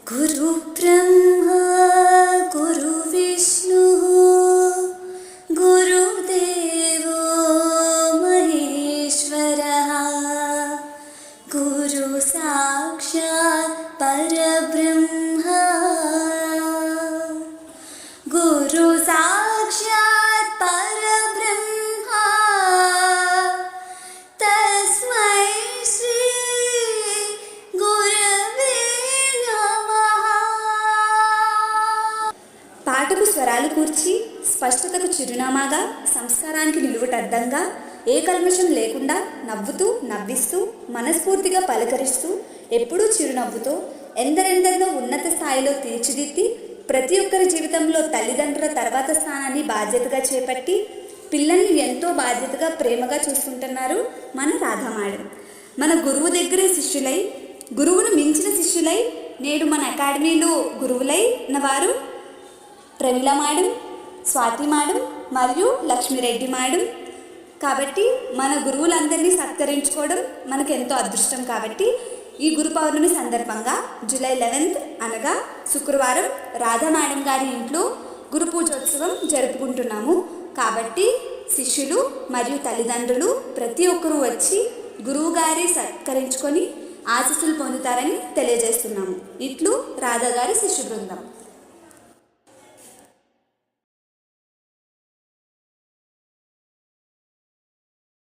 गुरु ब्रह्मा गुरु विष्णु गुरुदेवो महेश्वरः गुरु साक्षात् परब्रह्म गुरु साक्षात् परब्रह्म तस्मै श्री गुरवे नमः। పాటకు స్వరాలు కూర్చి స్పష్టతకు చిరునామాగా సంస్కారానికి నిలువుటద్దంగా ఏ కల్మషం లేకుండా నవ్వుతూ నవ్విస్తూ మనస్ఫూర్తిగా పలకరిస్తూ ఎప్పుడూ చిరునవ్వుతో ఎందరెందరినో ఉన్నత స్థాయిలో తీర్చిదిద్ది ప్రతి ఒక్కరి జీవితంలో తల్లిదండ్రుల తర్వాత స్థానాన్ని బాధ్యతగా చేపట్టి పిల్లల్ని ఎంతో బాధ్యతగా ప్రేమగా చూసుకుంటున్నారు మన రాధా మేడం. మన గురువు దగ్గరే శిష్యులై గురువును మించిన శిష్యులై నేడు మన అకాడమీలో గురువులైన వారు ప్రమీల మేడం, స్వాతి మేడం మరియు లక్ష్మీరెడ్డి మేడం. కాబట్టి మన గురువులందరినీ సత్కరించుకోవడం మనకు ఎంతో అదృష్టం. కాబట్టి ఈ గురు పౌర్ణమి సందర్భంగా జూలై 11 అనగా శుక్రవారం రాధా మేడం గారి ఇంట్లో గురు పూజోత్సవం జరుపుకుంటున్నాము. కాబట్టి శిష్యులు మరియు తల్లిదండ్రులు ప్రతి ఒక్కరూ వచ్చి గురువు గారి సత్కరించుకొని ఆశీస్సులు పొందుతారని తెలియజేస్తున్నాము. ఇట్లు రాధా గారి శిష్యు బృందం.